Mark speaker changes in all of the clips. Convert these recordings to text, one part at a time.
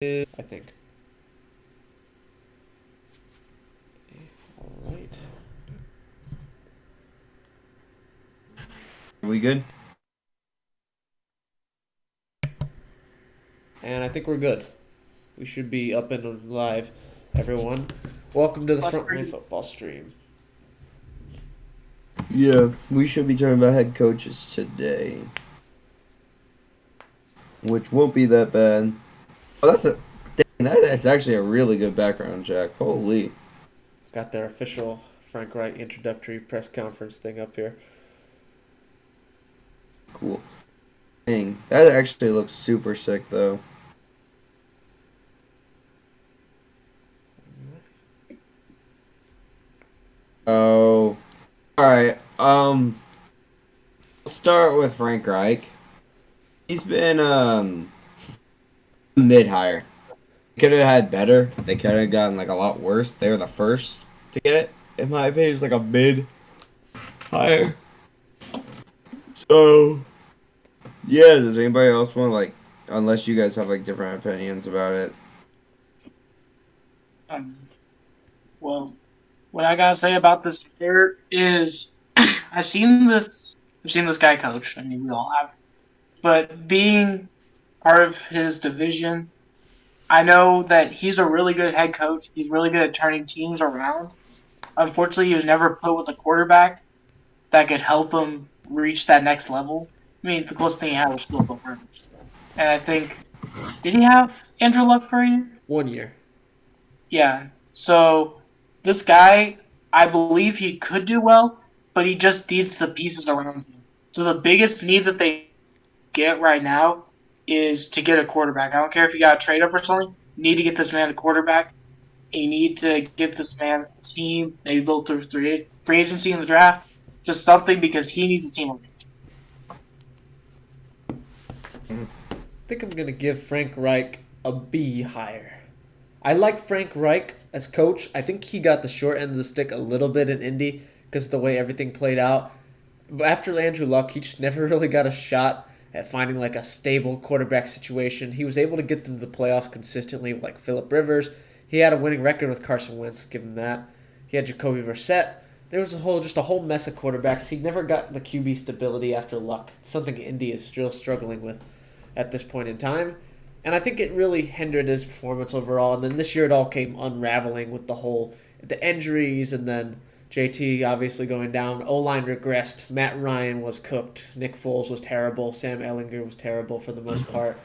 Speaker 1: I think. All right.
Speaker 2: Are we good?
Speaker 1: And I think we're good. We should be up and live, everyone. Welcome to the Frontline football stream.
Speaker 2: Yeah, we should be talking about head coaches today, which won't be that bad. Oh, that's actually a really good background, Jack. Holy,
Speaker 1: Got their official Frank Wright introductory press conference thing up here.
Speaker 2: cool. Dang, that actually looks super sick, though. Oh, all right. Let's start with Frank Reich. He's been mid hire. Could have had better. They could have gotten like a lot worse. They were the first to get it. In my opinion, it's like a mid hire. So yeah, does anybody else want like, unless you guys have like different opinions about it?
Speaker 3: Um, well, what I gotta say about this player is I've seen this I've seen this guy coach. I mean, we all have. But being part of his division, I know that he's a really good head coach. He's really good at turning teams around. Unfortunately, he was never put with a quarterback that could help him reach that next level. I mean, the closest thing he had was Philip Rivers. And I think, did he have Andrew Luck for a year?
Speaker 1: 1 year.
Speaker 3: Yeah. So this guy, I believe he could do well, but he just needs the pieces around him. So the biggest need that they get right now is to get a quarterback. I don't care if you got a trade up or something. You need to get this man a quarterback. You need to get this man a team, maybe build through free agency in the draft. Just something because he needs a team.
Speaker 1: I think I'm gonna give Frank Reich a B higher. I like Frank Reich as coach. I think he got the short end of the stick a little bit in Indy because of the way everything played out. But after Andrew Luck, he just never really got a shot at finding like a stable quarterback situation. He was able to get them to the playoffs consistently with like Philip Rivers. He had a winning record with Carson Wentz, give him that. He had Jacoby Brissett. There was a whole mess of quarterbacks. He never got the QB stability after Luck. Something Indy is still struggling with at this point in time. And I think it really hindered his performance overall. And then this year it all came unraveling with the injuries and then JT obviously going down. O-line regressed. Matt Ryan was cooked. Nick Foles was terrible. Sam Ehlinger was terrible for the most part.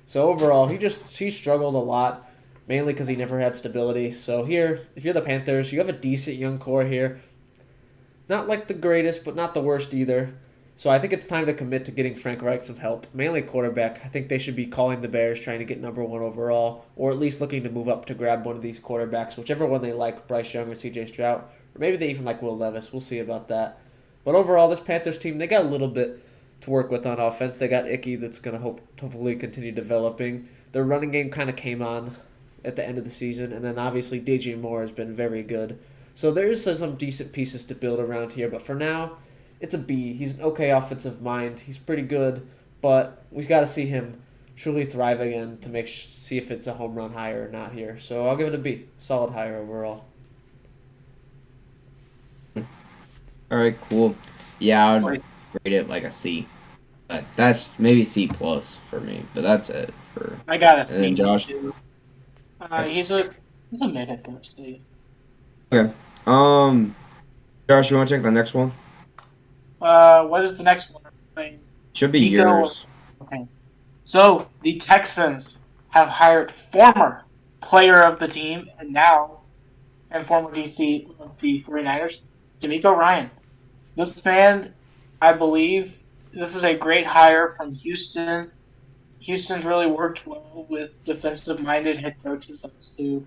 Speaker 1: So overall, he struggled a lot, mainly because he never had stability. So here, if you're the Panthers, you have a decent young core here. Not like the greatest, but not the worst either. So I think it's time to commit to getting Frank Reich some help, mainly quarterback. I think they should be calling the Bears, trying to get number one overall, or at least looking to move up to grab one of these quarterbacks, whichever one they like, Bryce Young or C.J. Stroud, or maybe they even like Will Levis. We'll see about that. But overall, this Panthers team, they got a little bit to work with on offense. They got Icky that's going to hopefully continue developing. Their running game kind of came on at the end of the season, and then obviously DJ Moore has been very good. So there's some decent pieces to build around here, but for now, it's a B. He's an okay offensive mind. He's pretty good, but we've got to see him truly thrive again to see if it's a home run higher or not here. So I'll give it a B. Solid higher overall.
Speaker 2: All right, cool. Yeah, I would rate it like a C. But that's maybe C plus for me. But that's it for.
Speaker 3: I gotta
Speaker 2: And then
Speaker 3: see.
Speaker 2: Josh.
Speaker 3: Uh, he's a he's a mid head coach.
Speaker 2: Okay. Josh, you want to check the next one?
Speaker 3: What is the next one?
Speaker 2: Should be
Speaker 3: Nico.
Speaker 2: yours.
Speaker 3: Okay. So the Texans have hired former player of the team and former DC of the 49ers, D'Amico Ryan. This man, I believe, this is a great hire from Houston. Houston's really worked well with defensive-minded head coaches. That's who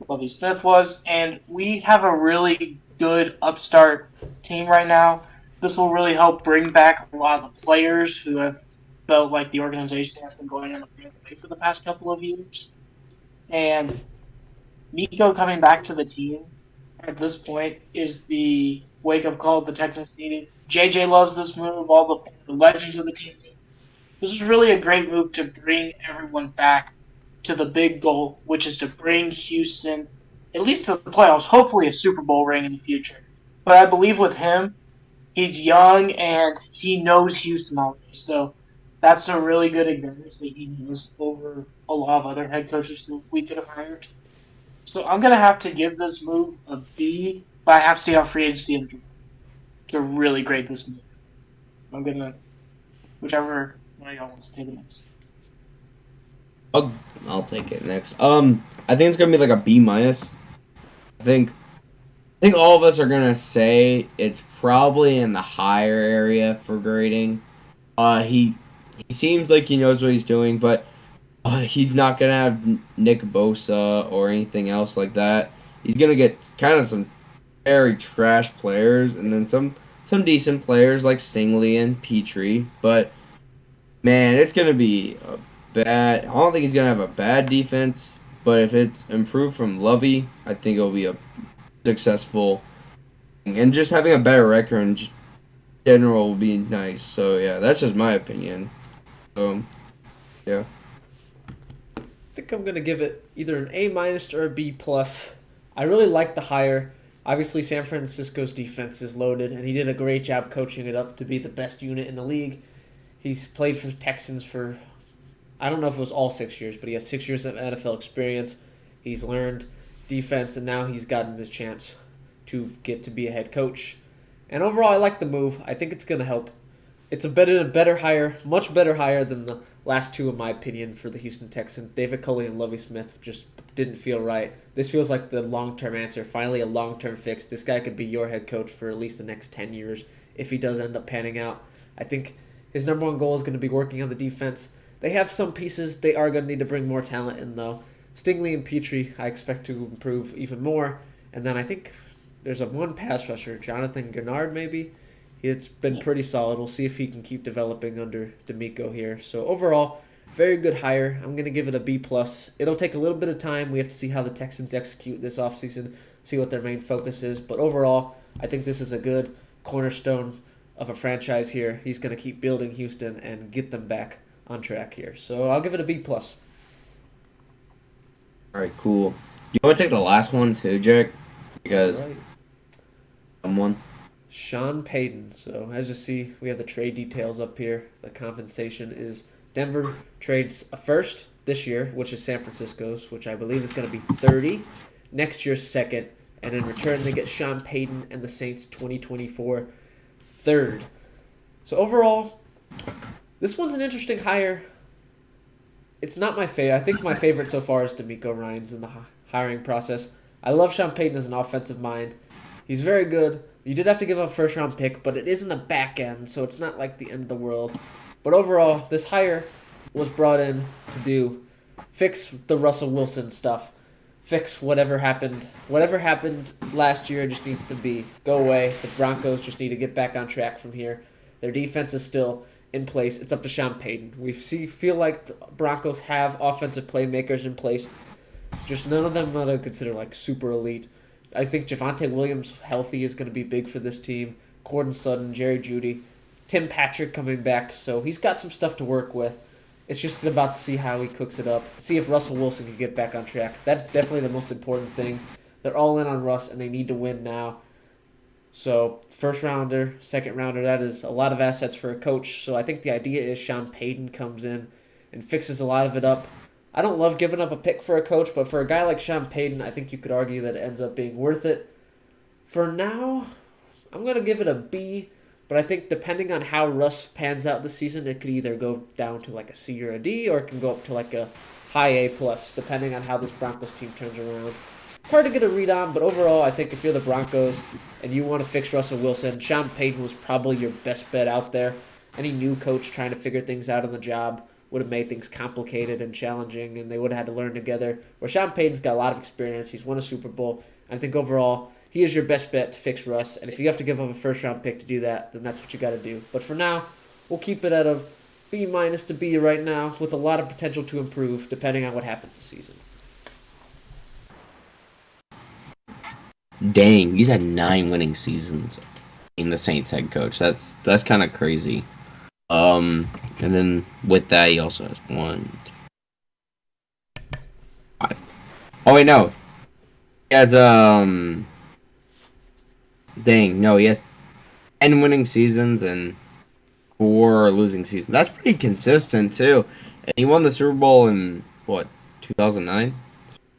Speaker 3: Lovie Smith was, and we have a really good upstart team right now. This will really help bring back a lot of the players who have felt like the organization has been going on a way for the past couple of years. And Nico coming back to the team at this point is the wake up call the Texans needed. JJ loves this move. All the legends of the team. This is really a great move to bring everyone back to the big goal, which is to bring Houston at least to the playoffs, hopefully a Super Bowl ring in the future. But I believe with him, he's young and he knows Houston already. So that's a really good advantage that he knows over a lot of other head coaches who we could have hired. So I'm gonna have to give this move a B, but I have to see how free agency and to really grade this move. I'm gonna whichever one of y'all wants to take it next.
Speaker 2: I'll take it next. I think it's gonna be like a B minus. I think all of us are gonna say it's probably in the higher area for grading. He seems like he knows what he's doing, but he's not gonna have Nick Bosa or anything else like that. He's gonna get kind of some very trash players, and then some decent players like Stingley and Petrie. But man, it's gonna be a bad. I don't think he's gonna have a bad defense, but if it's improved from Lovey, I think it'll be a successful. And just having a better record in general will be nice. So yeah, that's just my opinion. Yeah.
Speaker 1: I think I'm gonna give it either an A minus or a B plus. I really like the hire. Obviously, San Francisco's defense is loaded, and he did a great job coaching it up to be the best unit in the league. He's played for Texans for, I don't know if it was all 6 years, but he has 6 years of NFL experience. He's learned defense, and now he's gotten his chance to get to be a head coach. And overall, I like the move. I think it's going to help. It's a better hire, much better hire than the last two, in my opinion, for the Houston Texans. David Culley and Lovie Smith just didn't feel right. This feels like the long-term answer, finally a long-term fix. This guy could be your head coach for at least the next 10 years if he does end up panning out. I think his number one goal is going to be working on the defense. They have some pieces. They are going to need to bring more talent in, though. Stingley and Petrie, I expect to improve even more. And then I think there's one pass rusher, Jonathan Gennard, maybe. It's been pretty solid. We'll see if he can keep developing under D'Amico here. So overall, very good hire. I'm going to give it a B+. It'll take a little bit of time. We have to see how the Texans execute this offseason, see what their main focus is. But overall, I think this is a good cornerstone of a franchise here. He's going to keep building Houston and get them back on track here. So I'll give it a B+.
Speaker 2: All right, cool. You want to take the last one too, Jack? Because
Speaker 1: Right.
Speaker 2: someone.
Speaker 1: Sean Payton. So as you see, we have the trade details up here. The compensation is Denver trades a first this year, which is San Francisco's, which I believe is going to be 30. Next year's second. And in return, they get Sean Payton and the Saints 2024 third. So overall, this one's an interesting hire. It's not my favorite. I think my favorite so far is D'Amico Ryans in the hiring process. I love Sean Payton as an offensive mind. He's very good. You did have to give up a first-round pick, but it is in the back end, so it's not like the end of the world. But overall, this hire was brought in to fix the Russell Wilson stuff. Fix whatever happened. Whatever happened last year just needs to go away. The Broncos just need to get back on track from here. Their defense is still in place. It's up to Sean Payton. Feel like the Broncos have offensive playmakers in place. Just none of them I consider like super elite. I think Javonte Williams healthy is going to be big for this team. Courtland Sutton, Jerry Jeudy, Tim Patrick coming back, so he's got some stuff to work with. It's just about to see how he cooks it up. See if Russell Wilson can get back on track. That's definitely the most important thing. They're all in on Russ, and they need to win now. So first rounder, second rounder, that is a lot of assets for a coach. So I think the idea is Sean Payton comes in and fixes a lot of it up. I don't love giving up a pick for a coach, but for a guy like Sean Payton, I think you could argue that it ends up being worth it. For now, I'm going to give it a B, but I think depending on how Russ pans out this season, it could either go down to like a C or a D, or it can go up to like a high A+, depending on how this Broncos team turns around. It's hard to get a read on, but overall, I think if you're the Broncos and you want to fix Russell Wilson, Sean Payton was probably your best bet out there. Any new coach trying to figure things out on the job would have made things complicated and challenging, and they would have had to learn together. Where Sean Payton's got a lot of experience. He's won a Super Bowl. And I think overall, he is your best bet to fix Russ. And if you have to give up a first-round pick to do that, then that's what you got to do. But for now, we'll keep it at a B- to B right now, with a lot of potential to improve, depending on what happens this season.
Speaker 2: Dang, he's had 9 winning seasons in the Saints head coach. That's kind of crazy. And then with that, he also has 1, Oh wait, no. He has dang, no, he has 10 winning seasons and 4 losing seasons. That's pretty consistent too. And he won the Super Bowl in what, 2009?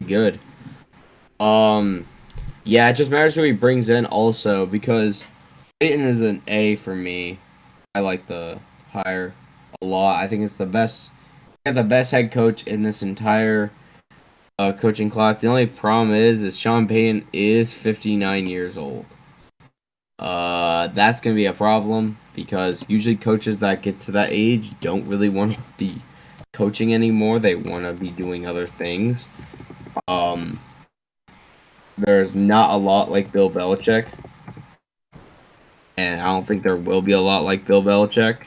Speaker 2: Good. Um, yeah, it just matters who he brings in also because Peyton is an A for me. I like the hire a lot. I think it's the best. The best head coach in this entire coaching class. The only problem is Sean Payton is 59 years old. That's gonna be a problem because usually coaches that get to that age don't really want to be coaching anymore. They want to be doing other things. Um, there's not a lot like Bill Belichick, and I don't think there will be a lot like Bill Belichick,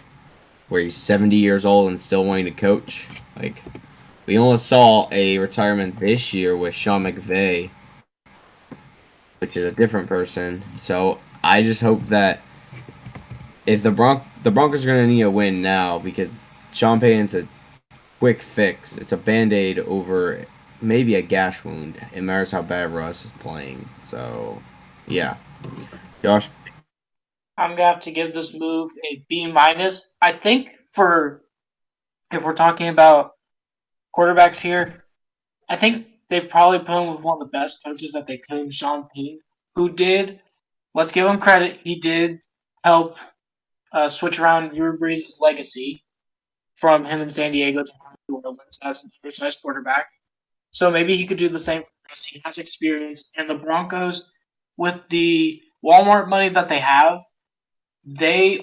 Speaker 2: where he's 70 years old and still wanting to coach. Like, we almost saw a retirement this year with Sean McVay, which is a different person. So I just hope that if the Broncos are going to need a win now because Sean Payton's a quick fix. It's a band-aid over maybe a gash wound. It matters how bad Russ is playing. So, yeah. Josh?
Speaker 3: I'm gonna have to give this move a B minus. I think for if we're talking about quarterbacks here, I think they probably put him with one of the best coaches that they could, Sean Payton, who did. Let's give him credit. He did help switch around Drew Brees' legacy from him in San Diego to New Orleans as an undersized quarterback. So maybe he could do the same for us. He has experience, and the Broncos, with the Walmart money that they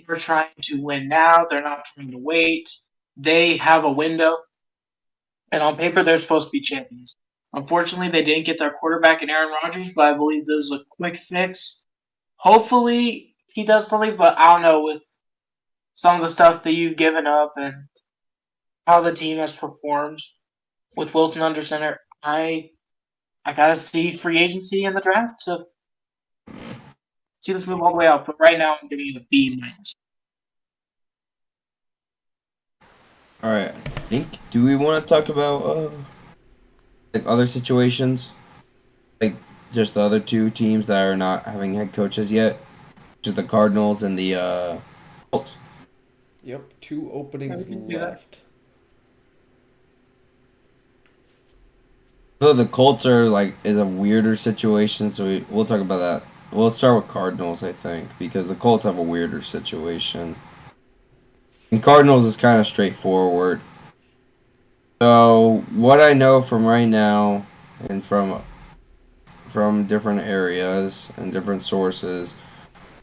Speaker 3: are trying to win now. They're not trying to wait. They have a window, and on paper, they're supposed to be champions. Unfortunately, they didn't get their quarterback in Aaron Rodgers, but I believe this is a quick fix. Hopefully, he does something, but I don't know with some of the stuff that you've given up and how the team has performed with Wilson under center. I gotta see free agency in the draft to see this move all the way out. But right now, I'm giving it a B minus.
Speaker 2: Alright, I think. Do we want to talk about like other situations? Like just the other two teams that are not having head coaches yet? Just the Cardinals and the Colts.
Speaker 1: Yep, 2 openings
Speaker 3: We can do that.
Speaker 1: left.
Speaker 2: So the Colts are like is a weirder situation, so we'll talk about that. We'll start with Cardinals, I think, because the Colts have a weirder situation. And Cardinals is kind of straightforward. So what I know from right now and from different areas and different sources,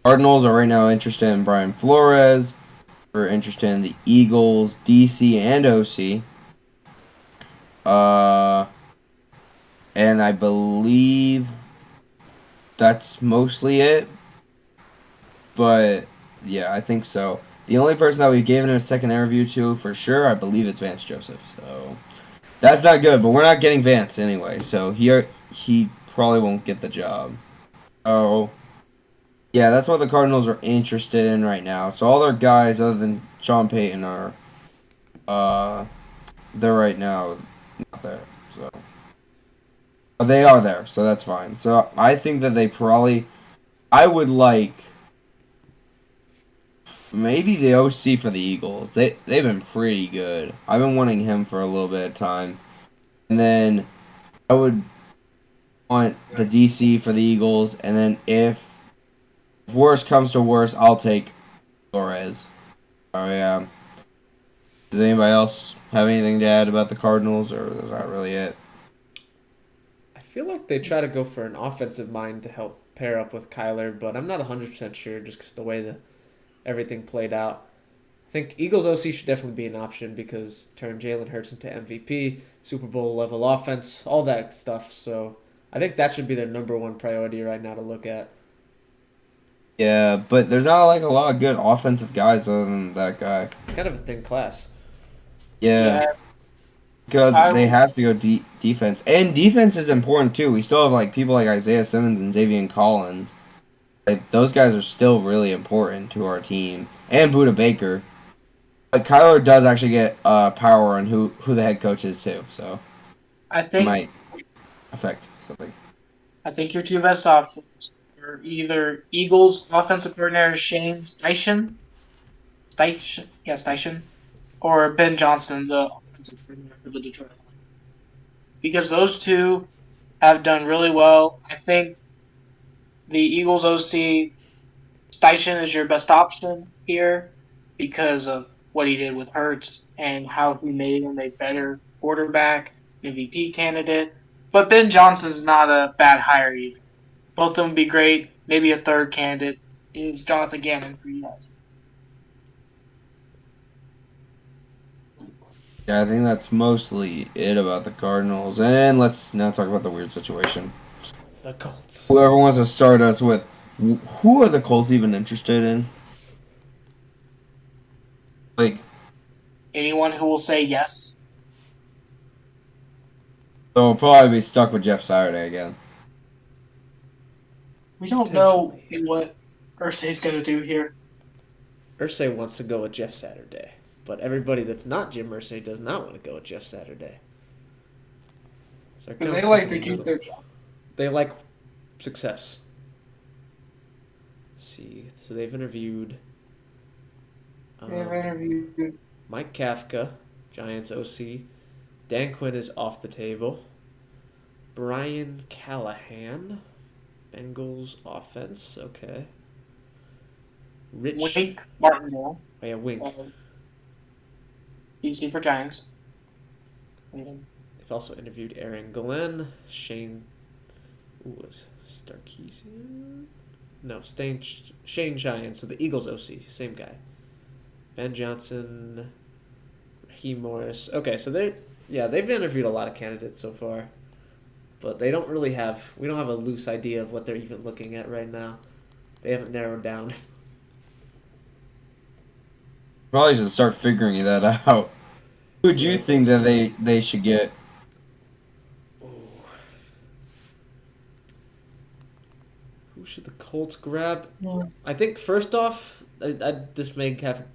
Speaker 2: Cardinals are right now interested in Brian Flores. We're interested in the Eagles, DC, and OC. And I believe that's mostly it. But yeah, I think so. The only person that we've given a second interview to for sure, I believe it's Vance Joseph. So that's not good, but we're not getting Vance anyway. So he probably won't get the job. Oh, yeah, that's what the Cardinals are interested in right now. So all their guys other than Sean Payton are uh they're right now not there. So but they are there, so that's fine. So I think that I would like maybe the OC for the Eagles. They've been pretty good. I've been wanting him for a little bit of time. And then I would want the DC for the Eagles, and then if worst comes to worst, I'll take Flores. Oh yeah. Does anybody else have anything to add about the Cardinals, or is that really it?
Speaker 1: I feel like they try to go for an offensive mind to help pair up with Kyler, but I'm not 100% sure just because the way everything played out. I think Eagles OC should definitely be an option because turn Jalen Hurts into MVP, Super Bowl level offense, all that stuff. So I think that should be their number one priority right now to look at.
Speaker 2: Yeah, but there's not like a lot of good offensive guys other than that guy.
Speaker 1: It's kind of a thin class.
Speaker 2: Yeah,
Speaker 3: Yeah,
Speaker 2: because they
Speaker 3: I
Speaker 2: have to go defense, and defense is important too. We still have like people like Isaiah Simmons and Xavier Collins. Like those guys are still really important to our team, and Buda Baker. But Kyler does actually get power on who the head coach is too. So
Speaker 3: I
Speaker 2: he
Speaker 3: think
Speaker 2: might. affect something.
Speaker 3: I think your two best options are either Eagles offensive coordinator Shane Steichen, or Ben Johnson, the offensive coordinator for the Detroit Lions. Because those two have done really well. I think the Eagles OC Steichen is your best option here because of what he did with Hurts and how he made him a better quarterback, MVP candidate. But Ben Johnson's not a bad hire either. Both of them would be great. Maybe a third candidate is Jonathan Gannon for you guys.
Speaker 2: Yeah, I think that's mostly it about the Cardinals. And let's now talk about the weird situation.
Speaker 1: The Colts.
Speaker 2: Whoever wants to start us with, who are the Colts even interested in? Like,
Speaker 3: Anyone who will say yes.
Speaker 2: so we'll probably be stuck with Jeff Saturday again.
Speaker 3: We don't know
Speaker 1: Potentially.
Speaker 3: what Ursay's going to do here.
Speaker 1: Irsay wants to go with Jeff Saturday, but everybody that's not Jim Irsay does not want to go with Jeff Saturday. So they're
Speaker 3: Because
Speaker 1: kinda
Speaker 3: they
Speaker 1: stuck
Speaker 3: like
Speaker 1: in
Speaker 3: to
Speaker 1: the
Speaker 3: keep
Speaker 1: middle.
Speaker 3: their job.
Speaker 1: They like success. Let's see, so they've interviewed
Speaker 3: They've interviewed
Speaker 1: Mike Kafka, Giants OC. Dan Quinn is off the table. Brian Callahan, Bengals offense. Okay. Rich.
Speaker 3: Wink Martindale,
Speaker 1: Oh yeah, Wink.
Speaker 3: DC for Giants.
Speaker 1: They've also interviewed Aaron Glenn, Shane. Ooh, was Starkeesian? No, Shane Giant. So the Eagles OC, same guy. Ben Johnson, Raheem Morris. Okay, so they've interviewed a lot of candidates so far, but they don't really have. We don't have a loose idea of what they're even looking at right now. They haven't narrowed down.
Speaker 2: Probably should start figuring that out. Who would you
Speaker 1: Yeah,
Speaker 2: think that they should get?
Speaker 1: Ooh. Who should the Colts grab? I think first off, this may have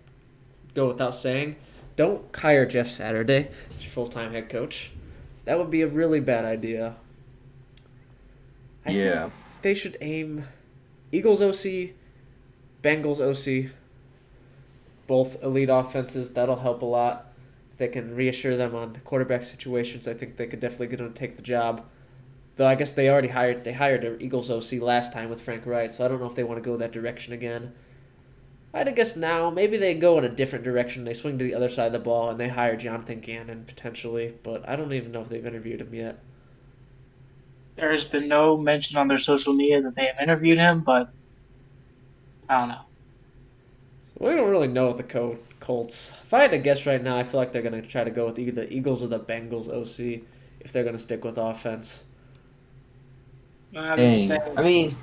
Speaker 1: go without saying. Don't hire Jeff Saturday as your full-time head coach. That would be a really bad idea. I think they should aim Eagles OC, Bengals OC, both elite offenses. That'll help a lot. If they can reassure them on quarterback situations, I think they could definitely get them to take the job. Though I guess they hired their Eagles OC last time with Frank Wright, so I don't know if they want to go that direction again. I'd guess now maybe they go in a different direction. They swing to the other side of the ball and they hire Jonathan Gannon potentially, but I don't even know if they've interviewed him yet.
Speaker 3: There has been no mention on their social media that they have interviewed him, but I don't know.
Speaker 1: So we don't really know with the Colts. If I had to guess right now, I feel like they're going to try to go with either the Eagles or the Bengals OC if they're going to stick with offense.
Speaker 3: I'm
Speaker 2: Dang.
Speaker 3: saying
Speaker 2: I mean,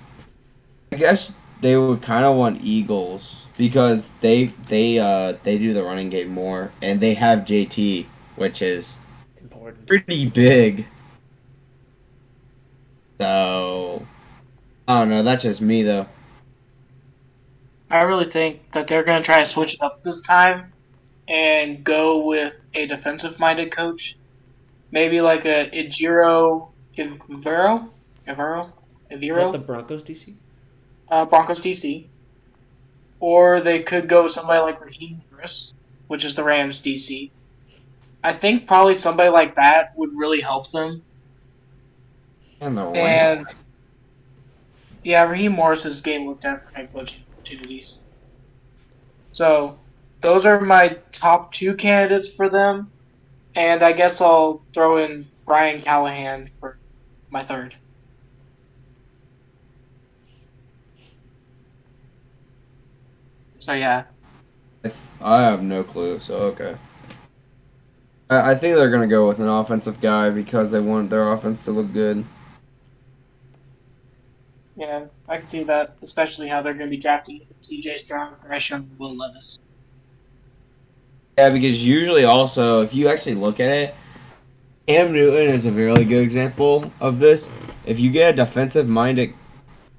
Speaker 2: I guess they would kind of want Eagles because they do the running game more, and they have JT, which is
Speaker 1: Important.
Speaker 2: pretty big. So I don't know. That's just me though.
Speaker 3: I really think that they're going to try to switch it up this time and go with a defensive-minded coach. Maybe like a Ejiro Evero?
Speaker 1: Is that the Broncos DC?
Speaker 3: Broncos DC. Or they could go with somebody like Raheem Morris, which is the Rams DC. I think probably somebody like that would really help them.
Speaker 2: And the
Speaker 3: And yeah, Raheem Morris is getting looked at for head coaching opportunities. So those are my top two candidates for them. And I guess I'll throw in Brian Callahan for my third. So yeah.
Speaker 2: I have no clue. So okay. I think they're gonna go with an offensive guy because they want their offense to look good.
Speaker 3: Yeah, I can see that, especially how they're going to be drafting C.J. Stroud, Bryce Young, and Will Levis.
Speaker 2: Yeah, because usually also, if you actually look at it, Cam Newton is a really good example of this. If you get a defensive-minded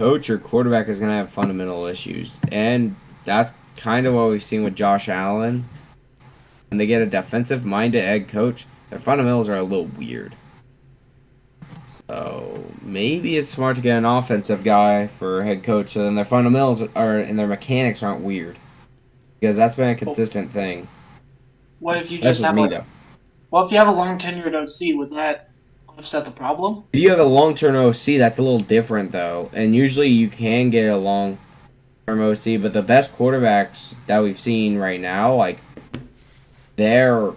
Speaker 2: coach, your quarterback is going to have fundamental issues. And that's kind of what we've seen with Josh Allen. When they get a defensive-minded head coach, their fundamentals are a little weird. So maybe it's smart to get an offensive guy for head coach, so then their fundamentals are and their mechanics aren't weird, because that's been a
Speaker 3: But
Speaker 2: consistent thing.
Speaker 3: what if you
Speaker 2: That's
Speaker 3: just
Speaker 2: just
Speaker 3: have
Speaker 2: me
Speaker 3: like,
Speaker 2: though.
Speaker 3: well, if you have a long tenured OC, would that offset the problem?
Speaker 2: If you have a long-term OC, that's a little different though, and usually you can get a long-term OC, but the best quarterbacks that we've seen right now, like they're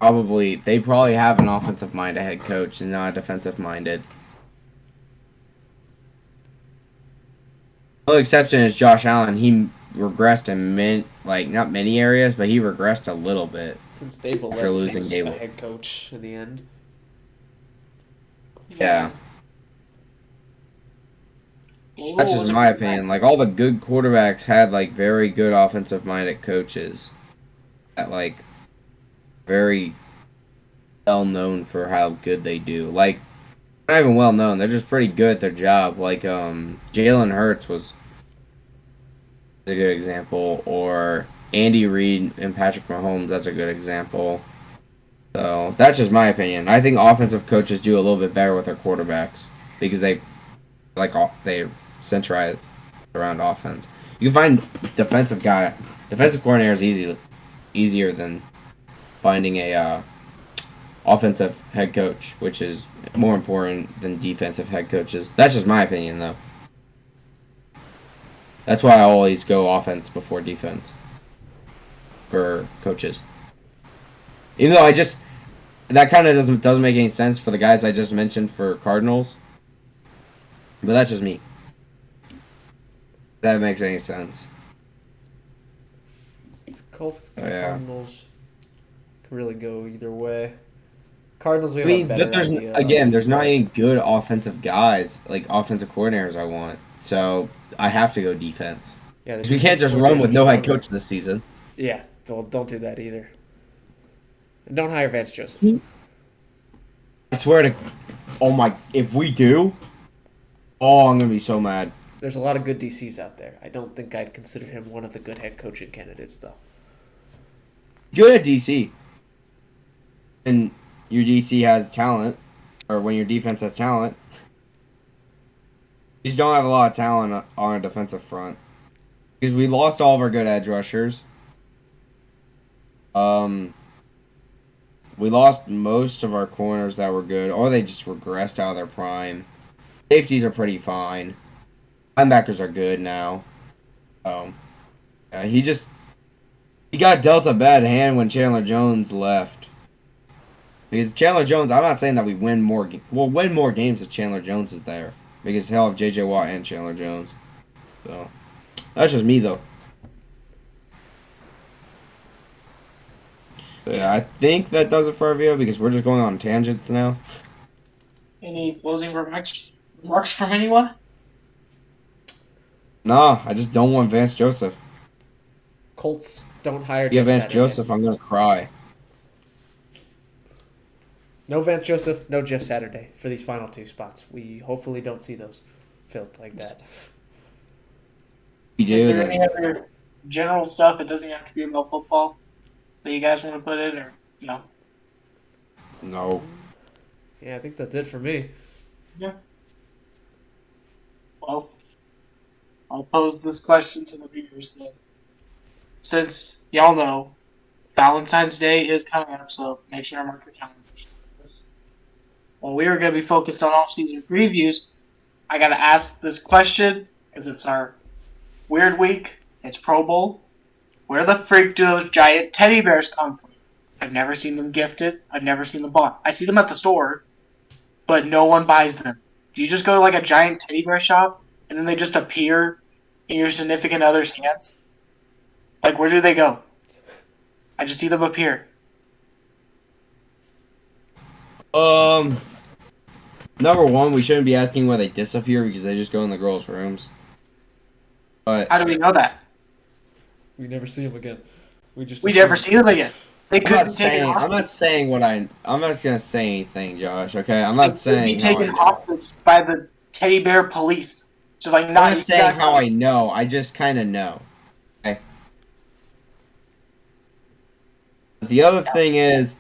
Speaker 2: they probably have an offensive-minded head coach and not a defensive-minded. The only exception is Josh Allen. He regressed in not many areas, but he regressed a little bit
Speaker 1: Since Dable
Speaker 2: after
Speaker 1: left,
Speaker 2: losing
Speaker 1: he's a
Speaker 2: Dable.
Speaker 1: head coach in the end.
Speaker 2: Yeah, that's
Speaker 3: Gable
Speaker 2: just
Speaker 3: was a
Speaker 2: my
Speaker 3: great guy.
Speaker 2: opinion. Like all the good quarterbacks had like very good offensive-minded coaches that like very well known for how good they do. Like not even well known, they're just pretty good at their job. Like Jalen Hurts was a good example, or Andy Reid and Patrick Mahomes. That's a good example. So that's just my opinion. I think offensive coaches do a little bit better with their quarterbacks because they centralize around offense. You can find defensive coordinators easier than finding a offensive head coach, which is more important than defensive head coaches. That's just my opinion, though. That's why I always go offense before defense for coaches. Even though that kind of doesn't make any sense for the guys I just mentioned for Cardinals, but that's just me. If that makes any sense.
Speaker 1: Colts and
Speaker 2: Yeah.
Speaker 1: Cardinals can really go either way. Cardinals, we
Speaker 2: I
Speaker 1: have a
Speaker 2: mean, but
Speaker 1: better idea
Speaker 2: there's
Speaker 1: of,
Speaker 2: not
Speaker 1: but
Speaker 2: any good offensive guys, like offensive coordinators I want. So I have to go defense.
Speaker 1: yeah, the
Speaker 2: 'Cause we can't
Speaker 1: defense
Speaker 2: just run with
Speaker 1: coordinators
Speaker 2: no
Speaker 1: are
Speaker 2: head
Speaker 1: stronger.
Speaker 2: coach this season.
Speaker 1: Yeah, don't do that either. And don't hire Vance Joseph.
Speaker 2: I swear to, oh my, if we do, oh, I'm gonna be so mad.
Speaker 1: There's a lot of good DCs out there. I don't think I'd consider him one of the good head coaching candidates, though.
Speaker 2: Good at DC, and your DC has talent, or when your defense has talent. You just don't have a lot of talent on a defensive front because we lost all of our good edge rushers. Um, we lost most of our corners that were good, or they just regressed out of their prime. Safeties are pretty fine. Linebackers are good now. He got dealt a bad hand when Chandler Jones left. Because Chandler Jones, I'm not saying that we'll win more games if Chandler Jones is there. Because he'll have J.J. Watt and Chandler Jones. So, that's just me, though. But yeah, I think that does it for our video because we're just going on tangents now.
Speaker 3: Any closing remarks from anyone?
Speaker 2: Nah, I just don't want Vance Joseph.
Speaker 1: Colts don't hire
Speaker 2: Yeah,
Speaker 1: Jeff
Speaker 2: Vance
Speaker 1: Saturday.
Speaker 2: Joseph, I'm going to cry.
Speaker 1: No Vance Joseph, no Jeff Saturday for these final two spots. We hopefully don't see those filled like that.
Speaker 2: You
Speaker 3: Is
Speaker 2: do
Speaker 3: there any
Speaker 2: that.
Speaker 3: other general stuff? It doesn't have to be about football that you guys want to put in, or no?
Speaker 2: No.
Speaker 1: Yeah, I think that's it for me.
Speaker 3: Well, I'll pose this question to the viewers then. Since y'all know Valentine's Day is coming up, so make sure to mark your calendars. Well, we are going to be focused on off-season previews. I got to ask this question because it's our weird week. It's Pro Bowl. Where the freak do those giant teddy bears come from? I've never seen them gifted. I've never seen them bought. I see them at the store, but no one buys them. Do you just go to like a giant teddy bear shop and then they just appear in your significant other's hands? Like, where do they go? I just see them appear.
Speaker 2: Number one, we shouldn't be asking why they disappear because they just go in the girls' rooms. But
Speaker 3: How do we know that?
Speaker 1: We never see him again. We
Speaker 3: never see them again. They
Speaker 2: I'm
Speaker 3: could
Speaker 2: not
Speaker 3: be taken
Speaker 2: saying
Speaker 3: hostage.
Speaker 2: I'm not gonna say anything, Josh. Okay, I'm
Speaker 3: They
Speaker 2: not
Speaker 3: could
Speaker 2: saying
Speaker 3: be
Speaker 2: how I
Speaker 3: taken
Speaker 2: know.
Speaker 3: hostage by the teddy bear police. Just like,
Speaker 2: I'm
Speaker 3: nah,
Speaker 2: not
Speaker 3: you
Speaker 2: saying
Speaker 3: got
Speaker 2: how I know. I just kind of know. Okay. The other thing is,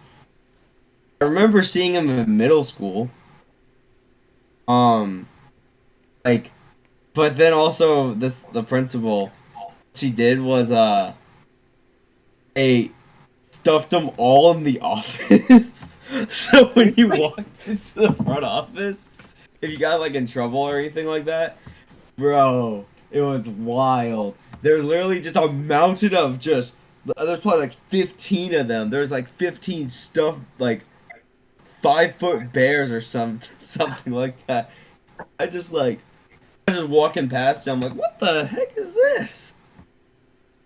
Speaker 2: I remember seeing him in middle school. Um, like, but then also the principal, she did was they stuffed them all in the office. So when you walked into the front office, if you got like in trouble or anything like that, bro, it was wild. There was literally just a mountain of just. There's probably like 15 of them. There's like 15 stuffed like 5 foot bears or something like that. I just like I was just walking past. I'm like, what the heck is this?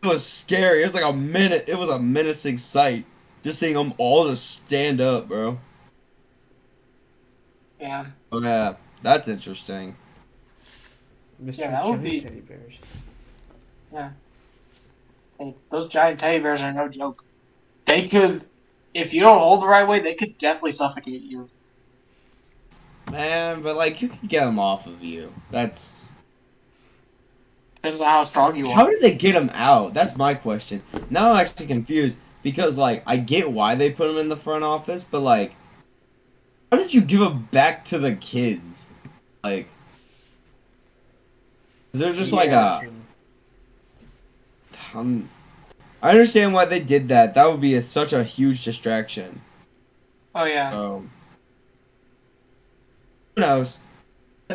Speaker 2: It was scary. It was like a minute. It was a menacing sight. Just seeing them all just stand up, bro.
Speaker 3: Yeah.
Speaker 2: Oh yeah, that's interesting.
Speaker 3: Yeah,
Speaker 1: Mystery
Speaker 3: that would
Speaker 1: giant
Speaker 3: be.
Speaker 1: teddy bears.
Speaker 3: Yeah. Hey, those giant teddy bears are no joke. They could, if you don't hold the right way, they could definitely suffocate you.
Speaker 2: Man, but like you can get them off of you. That's
Speaker 3: Depends on how strong you
Speaker 2: how
Speaker 3: are.
Speaker 2: did they get them out? That's my question. Now I'm actually confused because like I get why they put them in the front office, but like, how did you give them back to the kids? Like, is there just like
Speaker 3: Yeah.
Speaker 2: a I understand why they did that. That would be such a huge distraction.
Speaker 3: Oh yeah.
Speaker 2: Who knows?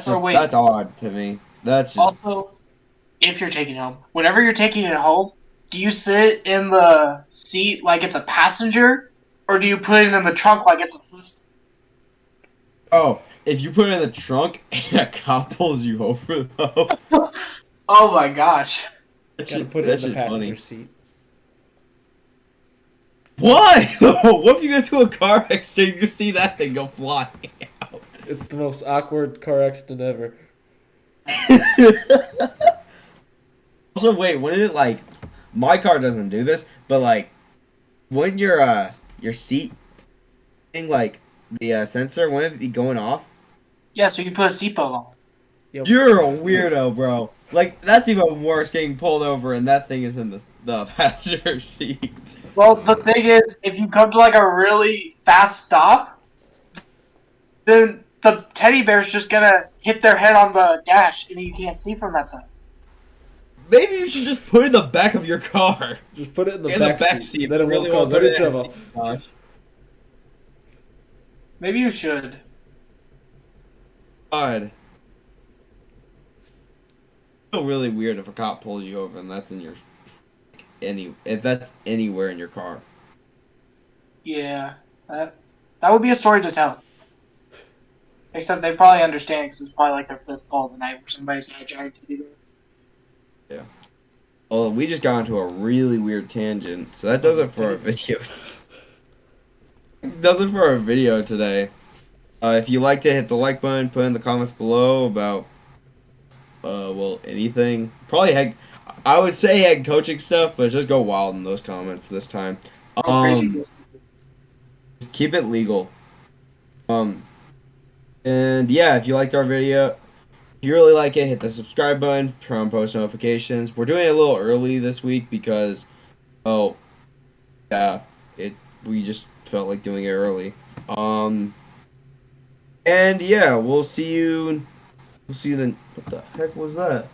Speaker 3: Or wait.
Speaker 2: That's odd to me. That's just
Speaker 3: Also, if you're taking it home, whenever you're taking it home, do you sit in the seat like it's a passenger, or do you put it in the trunk like it's a footstool?
Speaker 2: oh, if you put it in the trunk and a cop pulls you over though,
Speaker 3: Oh my gosh.
Speaker 1: Gotta put it in
Speaker 2: that's
Speaker 1: the
Speaker 2: just
Speaker 1: passenger
Speaker 2: funny.
Speaker 1: seat.
Speaker 2: Why? What if you get to a car accident and you see that thing go flying out?
Speaker 1: It's the most awkward car accident ever.
Speaker 2: Also, wait, when it like my car doesn't do this, but like when your seat thing like the sensor when it be going off,
Speaker 3: Yeah, so you put a seatbelt on.
Speaker 1: Yep.
Speaker 2: you're a weirdo, bro. Like that's even worse getting pulled over and that thing is in the passenger seat.
Speaker 3: Well, the thing is, if you come to like a really fast stop, then the teddy bear's just gonna hit their head on the dash, and you can't see from that side.
Speaker 2: Maybe you should just put it in the back of your car.
Speaker 1: Just put it in the
Speaker 2: In
Speaker 1: back,
Speaker 2: the back
Speaker 1: seat.
Speaker 2: seat.
Speaker 1: Then it
Speaker 2: Really
Speaker 1: won't cause
Speaker 2: put
Speaker 1: any
Speaker 2: it in the
Speaker 1: trouble.
Speaker 2: seat, gosh.
Speaker 3: Maybe you should.
Speaker 2: God. Feel really weird if a cop pulls you over and that's in your if that's anywhere in your car.
Speaker 3: Yeah, that would be a story to tell. Except they probably understand because it's probably like their fifth call of the night where somebody's had a giant teddy bear.
Speaker 2: Yeah. Well, we just got into a really weird tangent, so that does it for our video. Does it for our video today. If you liked it, hit the like button. Put in the comments below about well anything. Probably head. I would say head coaching stuff, but just go wild in those comments this time.
Speaker 3: Oh, crazy.
Speaker 2: Keep it legal. And yeah, if you liked our video, if you really like it, hit the subscribe button, turn on post notifications. We're doing it a little early this week because, oh, yeah, we just felt like doing it early. And yeah, we'll see you. We'll see you then. What the heck was that?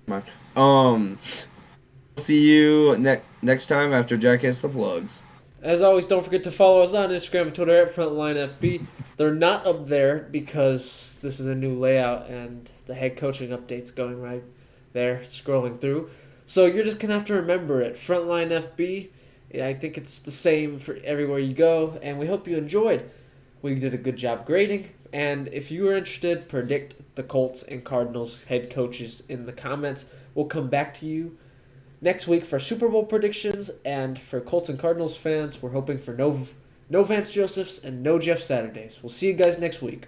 Speaker 2: Never mind. We'll see you next time after Jack hits the plugs.
Speaker 1: As always, don't forget to follow us on Instagram and Twitter at FrontlineFB. They're not up there because this is a new layout and the head coaching update's going right there, scrolling through. So you're just going to have to remember it. FrontlineFB. Yeah, I think it's the same for everywhere you go, and we hope you enjoyed. We did a good job grading, and if you are interested, predict the Colts and Cardinals head coaches in the comments. We'll come back to you next week for Super Bowl predictions, and for Colts and Cardinals fans, we're hoping for no Vance Josephs and no Jeff Saturdays. We'll see you guys next week.